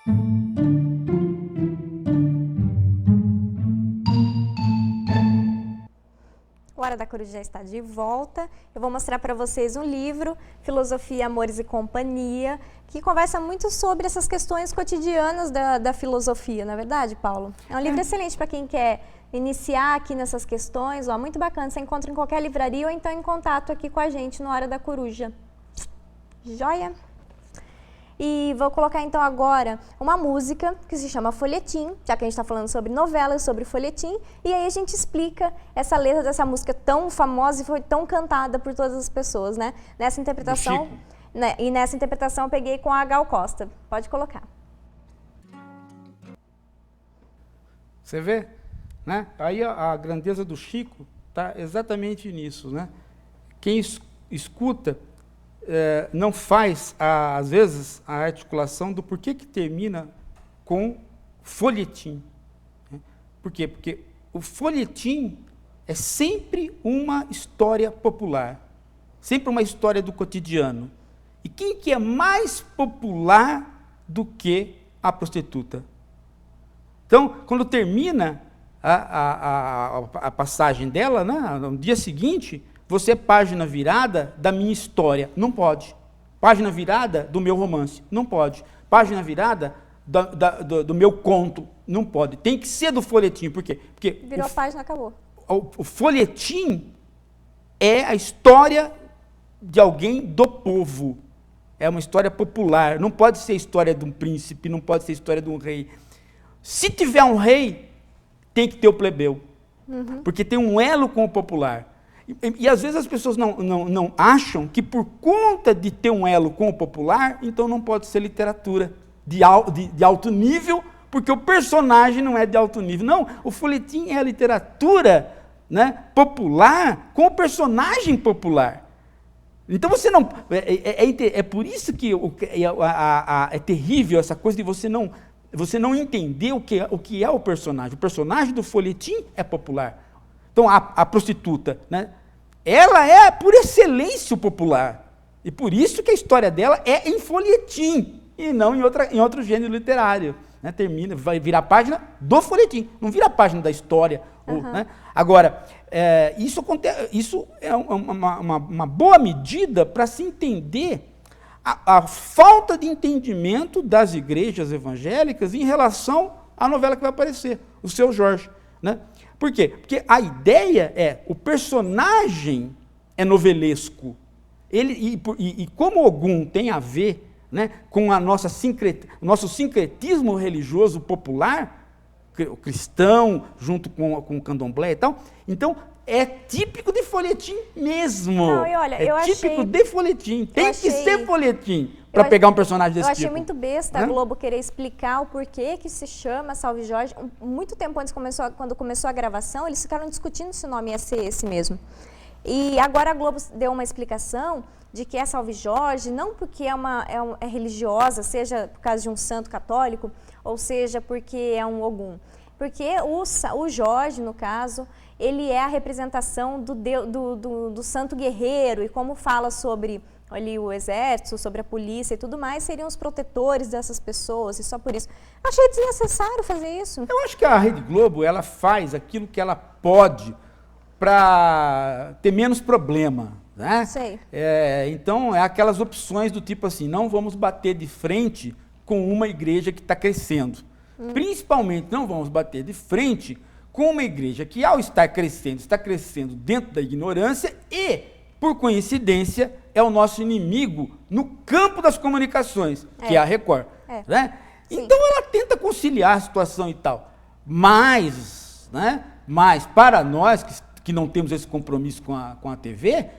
O Hora da Coruja já está de volta. Eu vou mostrar para vocês um livro, Filosofia, Amores e Companhia, que conversa muito sobre essas questões cotidianas da filosofia, não é verdade, Paulo? É um livro excelente para quem quer iniciar aqui nessas questões, ó, muito bacana. Você encontra em qualquer livraria ou então em contato aqui com a gente no Hora da Coruja. Joia? E vou colocar então agora uma música que se chama Folhetim, já que a gente está falando sobre novelas, sobre folhetim, e aí a gente explica essa letra dessa música tão famosa e foi tão cantada por todas as pessoas, né? Nessa interpretação, né? E nessa interpretação eu peguei com a Gal Costa. Pode colocar. Você vê, né? Aí a grandeza do Chico está exatamente nisso, né? Quem escuta não faz, às vezes, a articulação do porquê que termina com folhetim. Né? Por quê? Porque o folhetim é sempre uma história popular, sempre uma história do cotidiano. E quem que é mais popular do que a prostituta? Então, quando termina a passagem dela, né, no dia seguinte, você é página virada da minha história. Não pode. Página virada do meu romance. Não pode. Página virada do meu conto. Não pode. Tem que ser do folhetim. Por quê? Porque virou a página, acabou. O folhetim é a história de alguém do povo. É uma história popular. Não pode ser a história de um príncipe, não pode ser a história de um rei. Se tiver um rei, tem que ter o plebeu. Porque tem um elo com o popular. E às vezes as pessoas não acham que por conta de ter um elo com o popular, então não pode ser literatura de alto nível, porque o personagem não é de alto nível. Não, o folhetim é a literatura, né, popular com o personagem popular. Então você não... É por isso que é terrível essa coisa de você não entender o que é o personagem. O personagem do folhetim é popular. Então, a prostituta, né, ela é, por excelência, popular. E por isso que a história dela é em folhetim, e não em outro gênero literário. Né, vai virar a página do folhetim, não vira a página da história. Né? Agora, isso é uma boa medida para se entender a falta de entendimento das igrejas evangélicas em relação à novela que vai aparecer, o Seu Jorge. Né? Por quê? Porque a ideia o personagem é novelesco. E como Ogum tem a ver, né, com o nosso sincretismo religioso popular, o cristão, junto com o candomblé e tal, então é típico de folhetim mesmo. Não, e olha, típico de folhetim. Tem que ser folhetim para pegar um personagem desse tipo. Eu achei muito besta a Globo querer explicar o porquê que se chama Salve Jorge. Muito tempo antes, quando começou a gravação, eles ficaram discutindo se o nome ia ser esse mesmo. E agora a Globo deu uma explicação de que é Salve Jorge, não porque é religiosa, seja por causa de um santo católico, ou seja porque é um Ogum. Porque o Jorge, no caso, ele é a representação do santo guerreiro, e como fala sobre ali o exército, sobre a polícia e tudo mais, seriam os protetores dessas pessoas, e só por isso. Achei desnecessário fazer isso. Eu acho que a Rede Globo, ela faz aquilo que ela pode para ter menos problema, né? Sei. Então, é aquelas opções do tipo assim, não vamos bater de frente com uma igreja que está crescendo. Principalmente, não vamos bater de frente com uma igreja que, ao estar crescendo, está crescendo dentro da ignorância e, por coincidência, é o nosso inimigo no campo das comunicações, que é a Record. Né? Então, ela tenta conciliar a situação e tal. Mas para nós que não temos esse compromisso com a TV,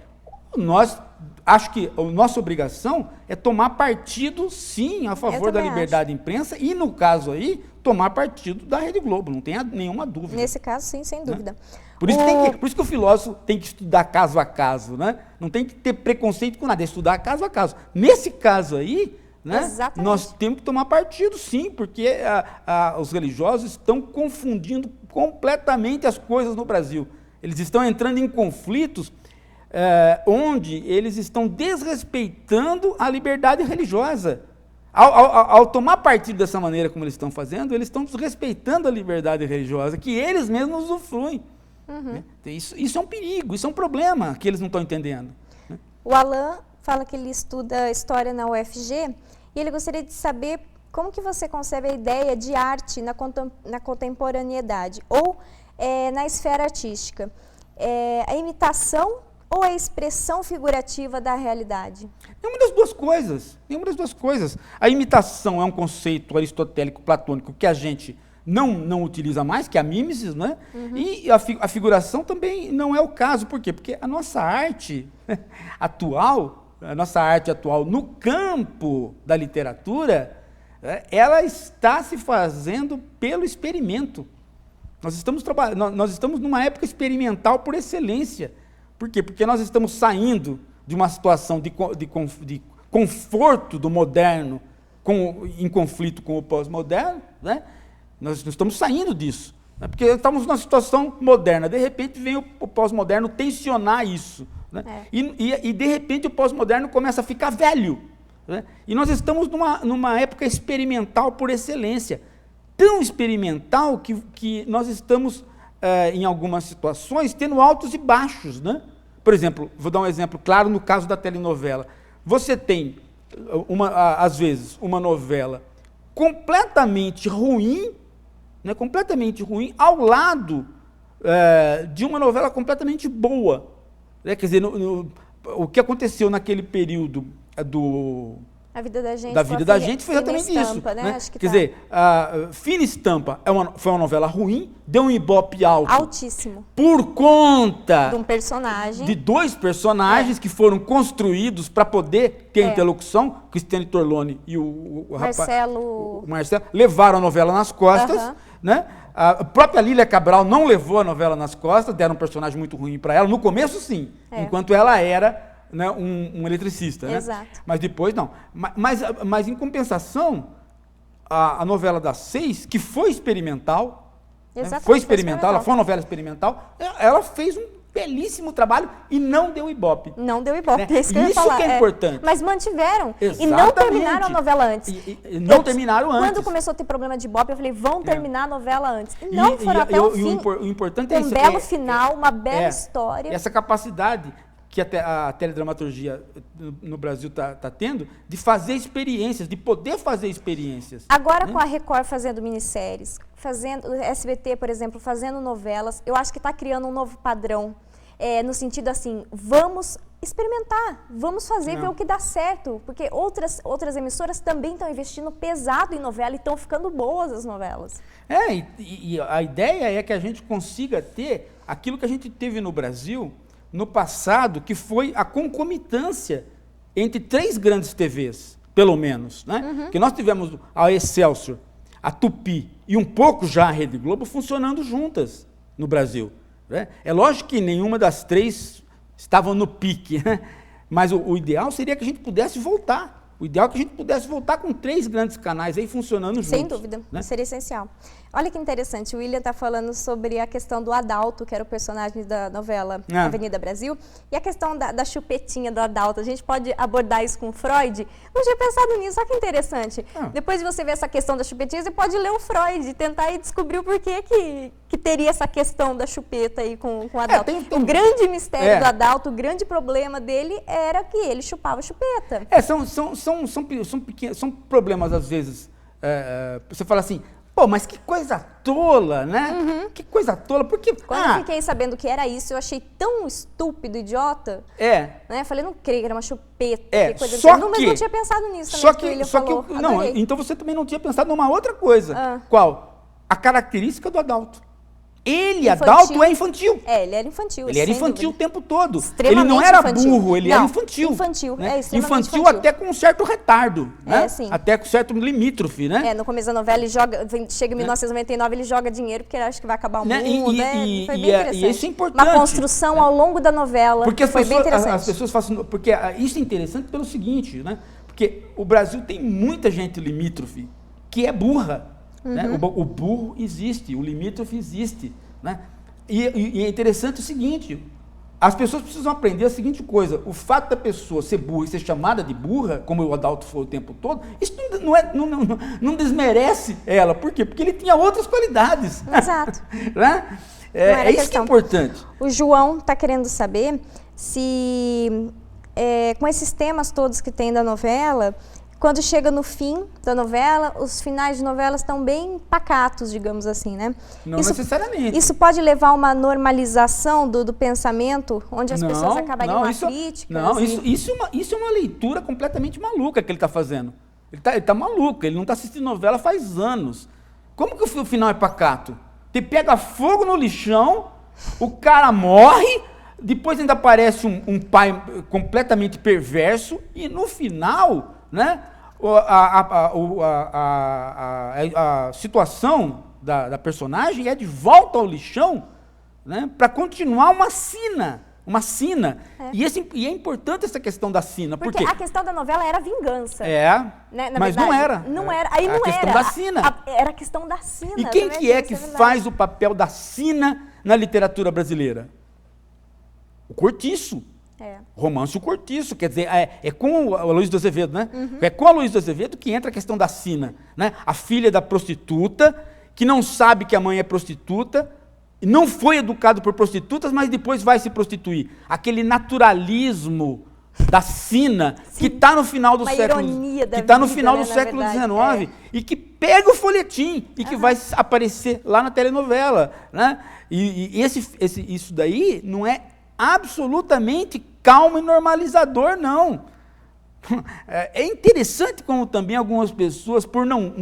acho que a nossa obrigação é tomar partido, sim, a favor da liberdade de imprensa e, no caso aí, tomar partido da Rede Globo, não tenha nenhuma dúvida. Nesse caso, sim, sem dúvida. Né? Por isso que o filósofo tem que estudar caso a caso, né? Não tem que ter preconceito com nada, é estudar caso a caso. Nesse caso aí, né, nós temos que tomar partido, sim, porque os religiosos estão confundindo completamente as coisas no Brasil. Eles estão entrando em conflitos onde eles estão desrespeitando a liberdade religiosa. Ao tomar partido dessa maneira como eles estão fazendo, eles estão desrespeitando a liberdade religiosa, que eles mesmos usufruem. Né? Isso é um perigo, isso é um problema que eles não estão entendendo. Né? O Alan fala que ele estuda História na UFG e ele gostaria de saber como que você concebe a ideia de arte na contemporaneidade ou na esfera artística. A imitação ou a expressão figurativa da realidade? Nenhuma das duas coisas. Nenhuma das duas coisas. A imitação é um conceito aristotélico, platônico, que a gente não utiliza mais, que é a mímesis, né? E a figuração também não é o caso. Por quê? Porque a nossa arte atual no campo da literatura, ela está se fazendo pelo experimento. Nós estamos numa época experimental por excelência. Por quê? Porque nós estamos saindo de uma situação de conforto do moderno em conflito com o pós-moderno, né? Nós estamos saindo disso, né? Porque estamos numa situação moderna, de repente vem o pós-moderno tensionar isso, né? E de repente o pós-moderno começa a ficar velho, né? E nós estamos numa época experimental por excelência, tão experimental que nós estamos, em algumas situações, tendo altos e baixos, né? Por exemplo, vou dar um exemplo claro no caso da telenovela. Você tem, às vezes, uma novela completamente ruim, né, ao lado de uma novela completamente boa. Né? Quer dizer, o que aconteceu naquele período A Vida da Gente foi exatamente isso. Estampa, né? Acho que Quer dizer, Fina Estampa foi uma novela ruim, deu um ibope altíssimo. Por conta de um personagem. De dois personagens que foram construídos para poder ter interlocução. Cristiane Torlone e o Marcelo levaram a novela nas costas. Né? A própria Lília Cabral não levou a novela nas costas, deram um personagem muito ruim para ela. No começo, sim, enquanto ela era... Né, um eletricista, né? Exato. Mas depois não. Mas em compensação, a novela das 6, que foi experimental, né, foi experimental, ela foi uma novela experimental, ela fez um belíssimo trabalho e não deu ibope. Não deu ibope, né? É isso que eu ia falar. Que é importante. Mas mantiveram. Exatamente. E não terminaram a novela antes. Não terminaram antes. Quando começou a ter problema de ibope, eu falei, vão terminar a novela antes. E não foram até o fim. O importante é isso. Um belo final, uma bela história. Essa capacidade que a teledramaturgia no Brasil está tendo, de fazer experiências, de poder fazer experiências. Agora, com a Record fazendo minisséries, fazendo SBT, por exemplo, fazendo novelas, eu acho que está criando um novo padrão, no sentido assim, vamos experimentar, vamos fazer, ver o que dá certo, porque outras emissoras também estão investindo pesado em novela e estão ficando boas as novelas. E a ideia é que a gente consiga ter aquilo que a gente teve no Brasil, no passado, que foi a concomitância entre 3 grandes TVs, pelo menos, né? Que nós tivemos a Excelsior, a Tupi e um pouco já a Rede Globo funcionando juntas no Brasil, né? É lógico que nenhuma das 3 estavam no pique, né? Mas o ideal seria que a gente pudesse voltar. O ideal é que a gente pudesse voltar com 3 grandes canais aí funcionando juntos. Sem dúvida, né? Seria essencial. Olha que interessante, o William está falando sobre a questão do Adalto, que era o personagem da novela Avenida Brasil, e a questão da chupetinha do Adalto. A gente pode abordar isso com Freud? Não tinha pensado nisso, olha que interessante. Depois de você ver essa questão da chupetinha, você pode ler o Freud e tentar aí descobrir o porquê que teria essa questão da chupeta aí com o Adalto. O grande mistério do Adalto, o grande problema dele era que ele chupava chupeta. São problemas, às vezes, você fala assim, pô, mas que coisa tola, né? Que coisa tola, porque... Quando eu fiquei sabendo que era isso, eu achei tão estúpido, idiota. Né? Falei, não creio que era uma chupeta. Mas não tinha pensado nisso também, então você também não tinha pensado numa outra coisa. Qual? A característica do Adalto. Adalto, é infantil. Ele era infantil. Ele era infantil o tempo todo. Ele não era burro, ele era infantil. Infantil, né? Extremamente infantil até com um certo retardo, né? Sim. Até com certo limítrofe, né? No começo da novela, ele chega em 1999, ele joga dinheiro, porque ele acha que vai acabar o mundo, né? Foi bem interessante. E isso é importante. Uma construção ao longo da novela, porque foi bem interessante. As pessoas fazem... Porque isso é interessante pelo seguinte, né? Porque o Brasil tem muita gente limítrofe que é burra. Né? O burro existe, o limítrofe existe, né? E é interessante o seguinte, as pessoas precisam aprender a seguinte coisa: o fato da pessoa ser burra e ser chamada de burra, como o Adalto foi o tempo todo, isso não desmerece ela. Por quê? Porque ele tinha outras qualidades. Exato. Né? É isso que é importante. O João está querendo saber se, com esses temas todos que tem da novela, quando chega no fim da novela, os finais de novela estão bem pacatos, digamos assim, né? Não necessariamente. Isso pode levar a uma normalização do pensamento, onde as pessoas acabariam críticas? Não, isso é uma leitura completamente maluca que ele está fazendo. Ele tá maluco, ele não está assistindo novela faz anos. Como que o final é pacato? Te pega fogo no lixão, o cara morre, depois ainda aparece um pai completamente perverso, e no final, né, a situação da personagem é de volta ao lixão, né, para continuar uma sina. E é importante essa questão da sina. Porque a questão da novela era vingança. Né? Mas verdade, não era. Não era. Aí não a questão da sina. Era a questão da sina. E quem que é que faz o papel da sina na literatura brasileira? O Cortiço. Romance o Cortiço, quer dizer, é com o Aloysio de Azevedo, né? Uhum. É com o Aloysio de Azevedo que entra a questão da sina, né? A filha da prostituta, que não sabe que a mãe é prostituta, não foi educado por prostitutas, mas depois vai se prostituir. Aquele naturalismo da sina que está no final do século, que está no final do século XIX e que pega o folhetim e que vai aparecer lá na telenovela, né? E isso daí não é absolutamente calmo e normalizador, não. É interessante como também algumas pessoas, por não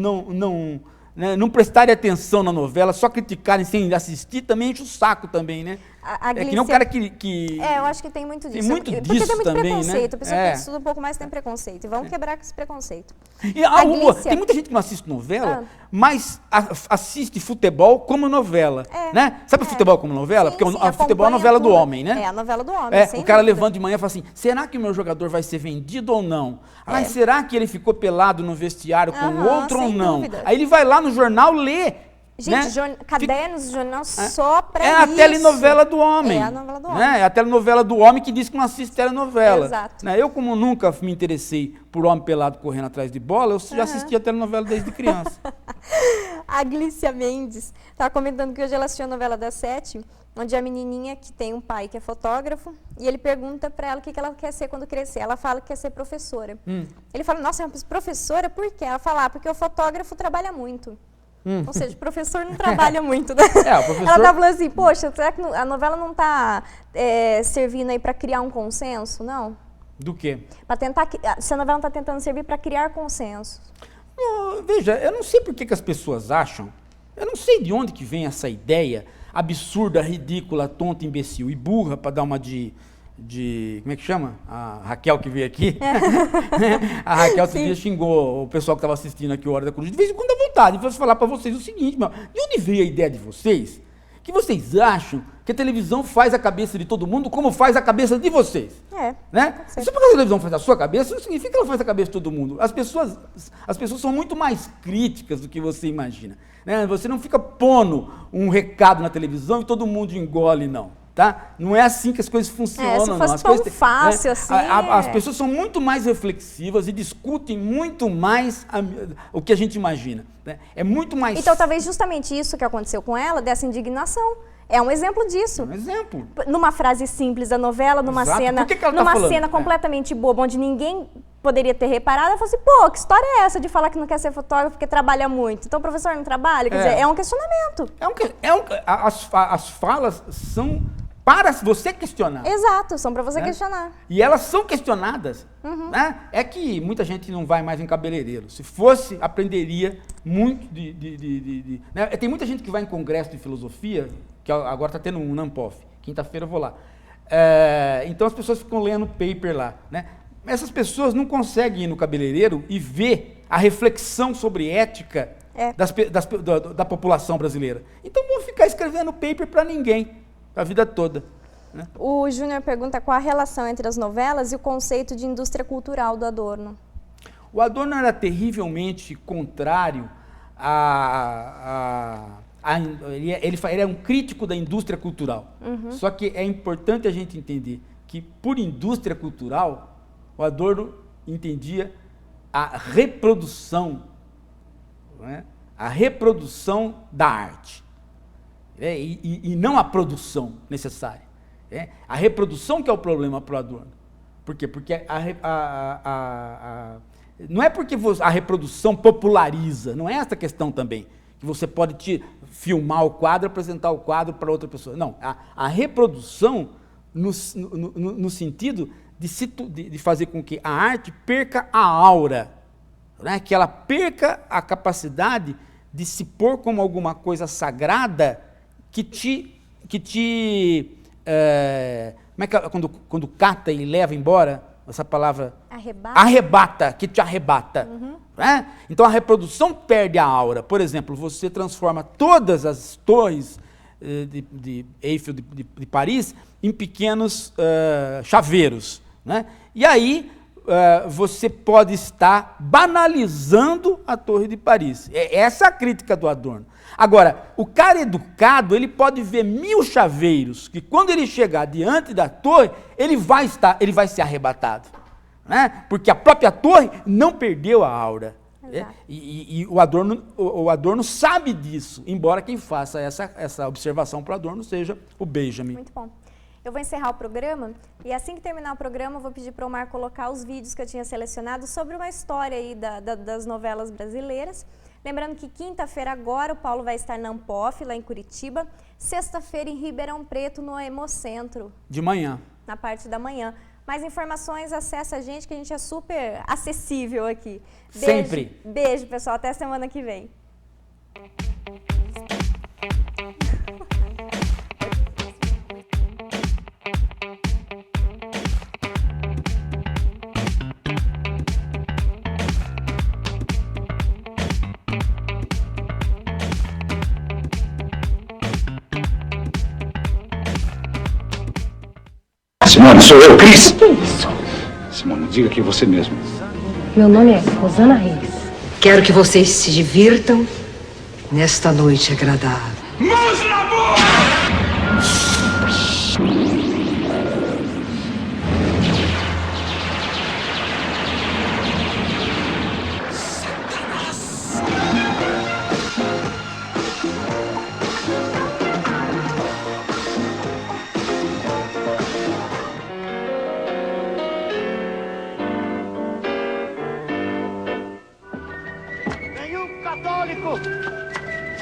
prestarem atenção na novela, só criticarem sem assistir, também enche o saco também, né? É que nem um cara que... eu acho que tem muito disso. Tem muito disso porque tem muito também, preconceito. né? A pessoa que estuda um pouco mais tem preconceito. E vamos quebrar com esse preconceito. Tem muita gente que não assiste novela, mas assiste futebol como novela. Né? Sabe o futebol como novela? Sim, porque o futebol é a novela do homem, né? É a novela do homem, o cara levanta de manhã e fala assim, será que o meu jogador vai ser vendido ou não? Mas será que ele ficou pelado no vestiário com outro ou não? Dúvida. Aí ele vai lá no jornal ler. Gente, né? cadernos, jornal só pra isso. É a telenovela do homem. É a novela do homem. Né? É a telenovela do homem que diz que não assiste telenovela. Exato. Né? Eu, como nunca me interessei por homem pelado correndo atrás de bola, eu já assisti a telenovela desde criança. A Glícia Mendes estava comentando que hoje ela assistiu a novela das 7, onde a menininha que tem um pai que é fotógrafo, e ele pergunta para ela o que ela quer ser quando crescer. Ela fala que quer ser professora. Ele fala, nossa, é uma professora? Por quê? Ela fala, porque o fotógrafo trabalha muito. Ou seja, o professor não trabalha muito, né? Ela tá falando assim, poxa, será que a novela não está servindo aí para criar um consenso? Não. Do quê? Para tentar, se a novela não está tentando servir para criar consenso. Veja, eu não sei por que as pessoas acham, eu não sei de onde que vem essa ideia absurda, ridícula, tonta, imbecil e burra, para dar uma de como é que chama? A Raquel que veio aqui. A Raquel outro dia xingou o pessoal que estava assistindo aqui o Hora da Cruz. De vez em quando dá vontade de falar para vocês o seguinte, de onde veio a ideia de vocês? Que vocês acham que a televisão faz a cabeça de todo mundo como faz a cabeça de vocês? Né? Só porque a televisão faz a sua cabeça, não significa que ela faz a cabeça de todo mundo. As pessoas são muito mais críticas do que você imagina. Né? Você não fica pondo um recado na televisão e todo mundo engole, não. Tá? Não é assim que as coisas funcionam. Se fosse tão fácil assim. As pessoas são muito mais reflexivas e discutem muito mais o que a gente imagina. Né? É muito mais... Então, talvez justamente isso que aconteceu com ela, dessa indignação. É um exemplo disso. É um exemplo. Numa frase simples da novela, numa cena, cena completamente boba, onde ninguém poderia ter reparado, ela falou assim, pô, que história é essa de falar que não quer ser fotógrafo porque trabalha muito? Então o professor não trabalha? Quer dizer, é um questionamento. As falas são para você questionar. Exato, são para você questionar. E elas são questionadas. Né? É que muita gente não vai mais em cabeleireiro. Se fosse, aprenderia muito né? Tem muita gente que vai em congresso de filosofia, que agora está tendo um Nampof. Quinta-feira eu vou lá. Então as pessoas ficam lendo paper lá. Né? Essas pessoas não conseguem ir no cabeleireiro e ver a reflexão sobre ética da população brasileira. Então vão ficar escrevendo paper para ninguém. A vida toda. Né? O Júnior pergunta qual a relação entre as novelas e o conceito de indústria cultural do Adorno. O Adorno era terrivelmente contrário à Ele é um crítico da indústria cultural. Só que é importante a gente entender que, por indústria cultural, o Adorno entendia a reprodução, não é? A reprodução da arte, e não a produção necessária. A reprodução que é o problema para o Adorno. Por quê? Porque não é porque a reprodução populariza, não é essa questão também, que você pode filmar o quadro, apresentar o quadro para outra pessoa. Não, a reprodução no sentido de fazer com que a arte perca a aura, né? Que ela perca a capacidade de se pôr como alguma coisa sagrada como é que quando cata e leva embora, essa palavra... Arrebata, que te arrebata. Né? Então a reprodução perde a aura. Por exemplo, você transforma todas as torres de Eiffel de Paris em pequenos chaveiros. Né? E aí você pode estar banalizando a Torre de Paris. Essa é a crítica do Adorno. Agora, o cara educado, ele pode ver 1000 chaveiros, que quando ele chegar diante da torre, ele vai ser arrebatado. Né? Porque a própria torre não perdeu a aura. E o Adorno sabe disso, embora quem faça essa observação para o Adorno seja o Benjamin. Muito bom. Eu vou encerrar o programa e assim que terminar o programa eu vou pedir para o Omar colocar os vídeos que eu tinha selecionado sobre uma história aí das novelas brasileiras. Lembrando que quinta-feira agora o Paulo vai estar na Ampof, lá em Curitiba. Sexta-feira em Ribeirão Preto, no Hemocentro. De manhã. Na parte da manhã. Mais informações, acessa a gente, que a gente é super acessível aqui. Beijo, sempre. Beijo, pessoal. Até semana que vem. Simone, sou eu, Cris. O que é isso? Simone, diga que é você mesmo. Meu nome é Rosana Reis. Quero que vocês se divirtam nesta noite agradável. Mãos na boca!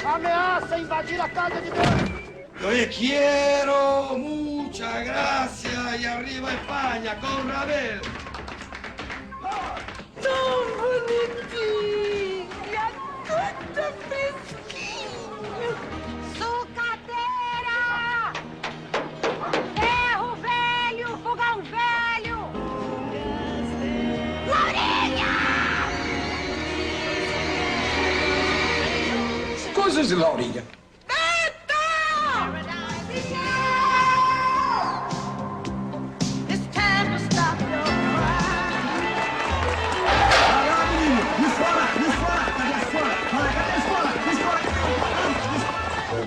Ameaça invadir a casa de Deus. Yo les quiero, muchas gracias y arriba España con Rabel. Tão bonitinha, tanta fresquinha. Sucateira! Ferro velho, fogão velho! Laurinha! Coisas de Laurinha.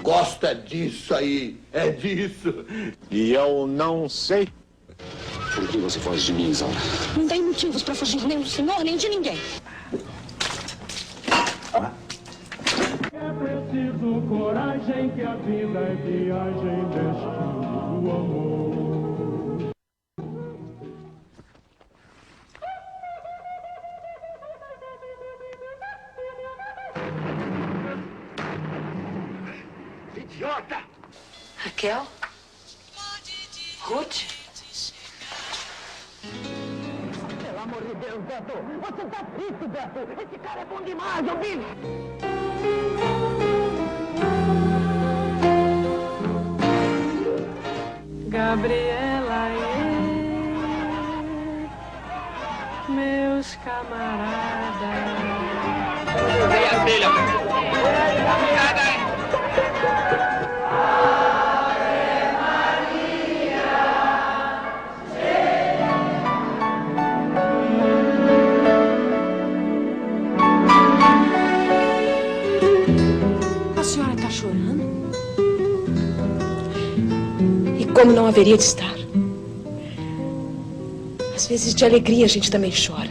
Gosta disso aí, é disso. E eu não sei. Por que você foge de mim, Isaura? Não tem motivos pra fugir nem do senhor, nem de ninguém. É preciso coragem, que a vida é viagem, destino do amor. Idiota! Raquel? Ruth? Pelo amor de Deus, Beto! Você tá frito, Beto! Esse cara é bom demais, ô Billy! Gabriela e meus camaradas. Vem, abelha! A senhora tá chorando? E como não haveria de estar? Às vezes de alegria a gente também chora.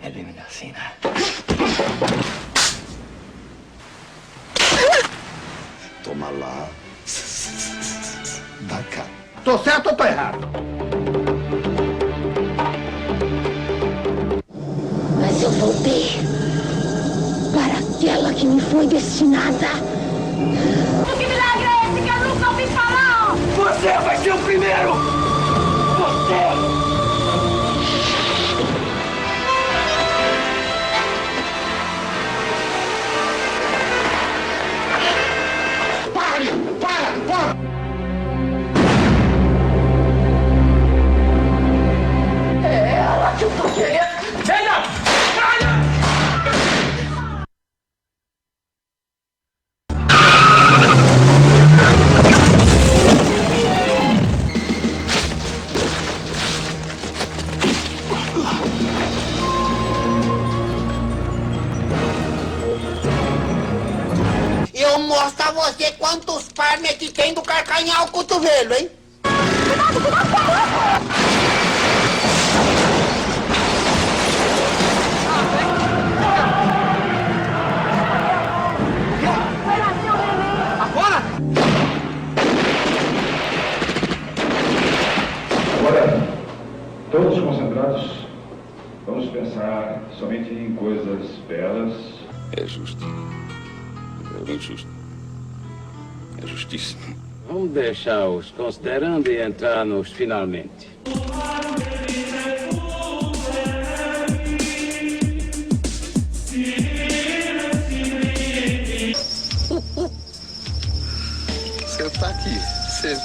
É bem melhor assim, né? Toma lá. Dá cá. Tô certo ou tô errado? Mas eu voltei para aquela que me foi destinada. Que milagre é esse que eu nunca ouvi falar? Você vai ser o primeiro! Você! Para! É ela que eu tô querendo! Venha! Eu mostro a você quantos parnes que tem do carcanhar ao cotovelo, hein? Agora, todos concentrados, vamos pensar somente em coisas belas. É justo. É bem justo. É justíssimo. Vamos deixar os considerando e entrar nos finalmente. Você tá aqui, você